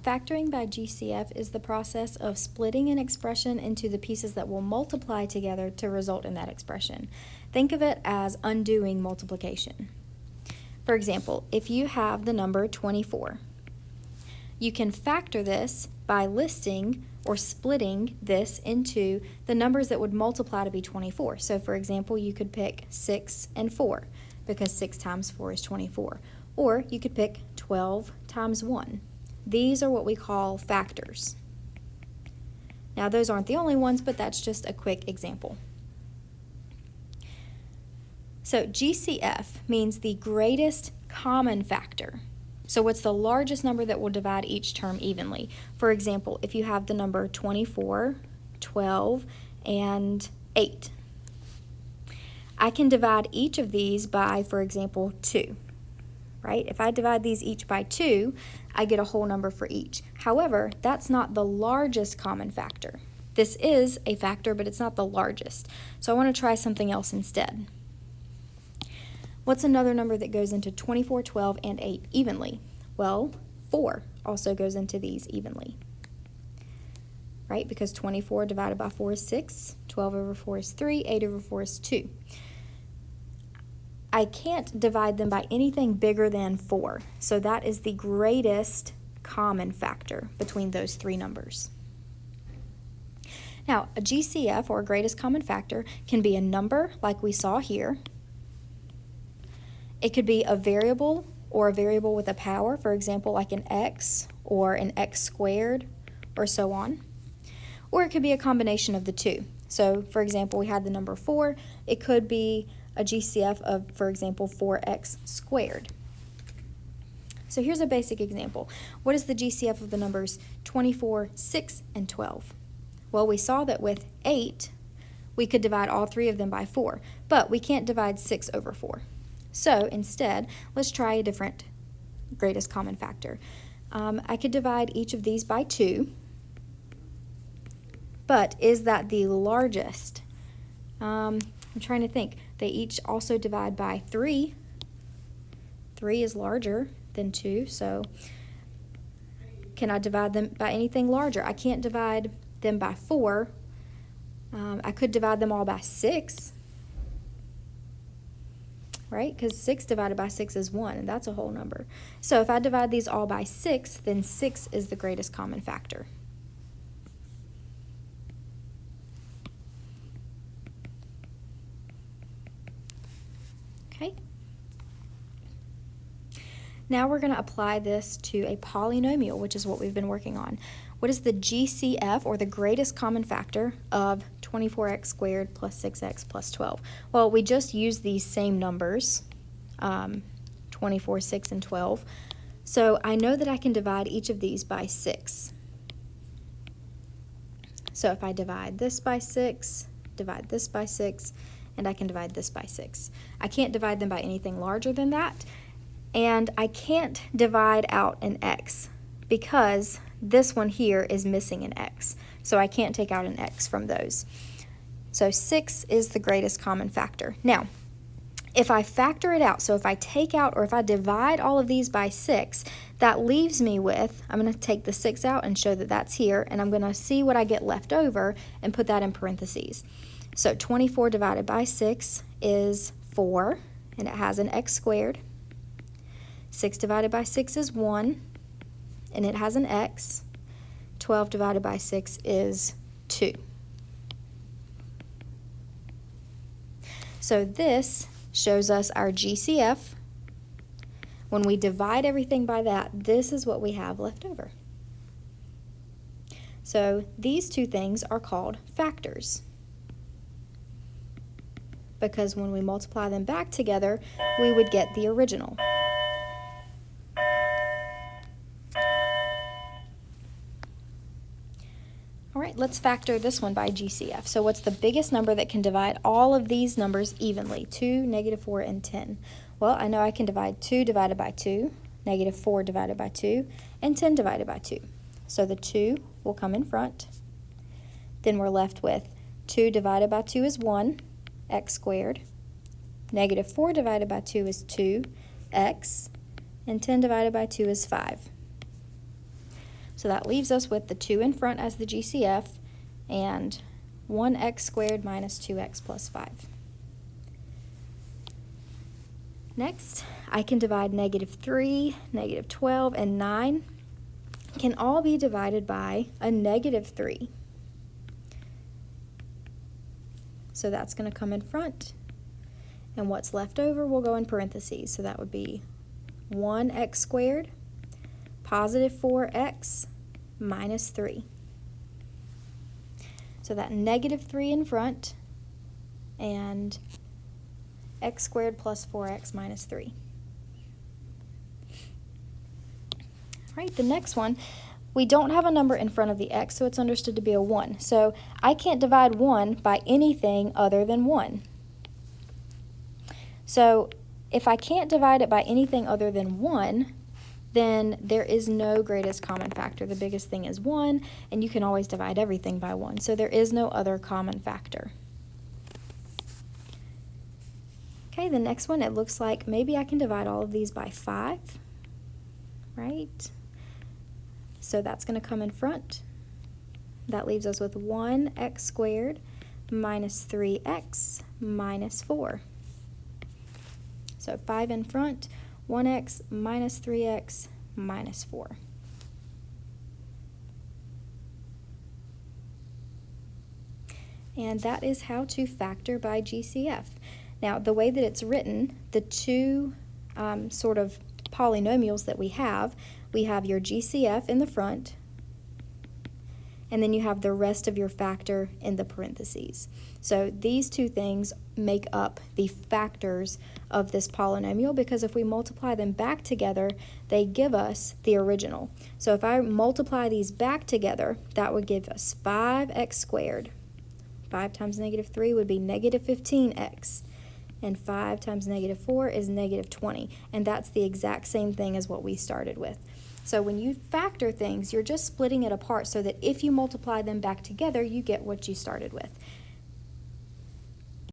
Factoring by GCF is the process of splitting an expression into the pieces that will multiply together to result in that expression. Think of it as undoing multiplication. For example, if you have the number 24, you can factor this by listing or splitting this into the numbers that would multiply to be 24. So for example, you could pick 6 and 4 because 6 times 4 is 24. Or you could pick 12 times 1. These are what we call factors. Now those aren't the only ones, but that's just a quick example. So GCF means the greatest common factor. So what's the largest number that will divide each term evenly? For example, if you have the number 24, 12, and 8, I can divide each of these by, for example, 2. Right? If I divide these each by 2, I get a whole number for each. However, that's not the largest common factor. This is a factor, but it's not the largest. So I want to try something else instead. What's another number that goes into 24, 12, and 8 evenly? Well, 4 also goes into these evenly. Right? Because 24 divided by 4 is 6, 12 over 4 is 3, 8 over 4 is 2. I can't divide them by anything bigger than 4. So that is the greatest common factor between those three numbers. Now, a GCF, or a greatest common factor, can be a number like we saw here. It could be a variable or a variable with a power, for example, like an x or an x squared or so on. Or it could be a combination of the two. So, for example, we had the number 4. It could be a GCF of, for example, 4x squared. So here's a basic example. What is the GCF of the numbers 24, 6, and 12? Well, we saw that with 8, we could divide all three of them by 4, but we can't divide 6 over 4. So instead, let's try a different greatest common factor. I could divide each of these by 2, but is that the largest? I'm trying to think. They each also divide by 3. 3 is larger than 2, so can I divide them by anything larger? I can't divide them by 4. I could divide them all by 6, right? Because 6 divided by 6 is 1, and that's a whole number. So if I divide these all by 6, then 6 is the greatest common factor. Okay. Now we're going to apply this to a polynomial, which is what we've been working on. What is the GCF, or the greatest common factor, of 24x squared plus 6x plus 12? Well, we just used these same numbers, 24, 6, and 12. So I know that I can divide each of these by 6. So if I divide this by 6, divide this by 6, and I can divide this by 6. I can't divide them by anything larger than that, and I can't divide out an x because this one here is missing an x, so I can't take out an x from those. So 6 is the greatest common factor. Now, if I factor it out, so if I take out or if I divide all of these by 6, that leaves me with, I'm going to take the 6 out and show that that's here, and I'm going to see what I get left over and put that in parentheses. So 24 divided by 6 is 4, and it has an x squared. 6 divided by 6 is 1, and it has an x. 12 divided by 6 is 2. So this shows us our GCF. When we divide everything by that, this is what we have left over. So these two things are called factors, because when we multiply them back together, we would get the original. All right, let's factor this one by GCF. So what's the biggest number that can divide all of these numbers evenly? 2, -4, and 10. Well, I know I can divide 2 divided by 2, -4 divided by 2, and 10 divided by 2. So the 2 will come in front. Then we're left with 2 divided by 2 is 1, x squared. -4 divided by 2 is 2, x. And 10 divided by 2 is 5. So that leaves us with the 2 in front as the GCF and 1x squared minus 2x plus 5. Next, I can divide -3, -12, and 9 can all be divided by a -3. So that's going to come in front. And what's left over will go in parentheses. So that would be 1x squared, positive 4x, minus 3. So that -3 in front, and x squared plus 4x minus 3. All right, the next one, we don't have a number in front of the x, so it's understood to be a 1. So I can't divide 1 by anything other than 1. So if I can't divide it by anything other than 1, then there is no greatest common factor. The biggest thing is 1, and you can always divide everything by 1. So there is no other common factor. Okay, the next one, it looks like maybe I can divide all of these by 5, right? So that's going to come in front. That leaves us with 1x squared minus 3x minus 4. So 5 in front, 1x minus 3x minus 4. And that is how to factor by GCF. Now, the way that it's written, the two sort of polynomials that we have your GCF in the front, and then you have the rest of your factor in the parentheses. So these two things make up the factors of this polynomial, because if we multiply them back together, they give us the original. So if I multiply these back together, that would give us 5x squared. 5 times -3 would be -15x. And 5 times -4 is -20. And that's the exact same thing as what we started with. So when you factor things, you're just splitting it apart so that if you multiply them back together, you get what you started with.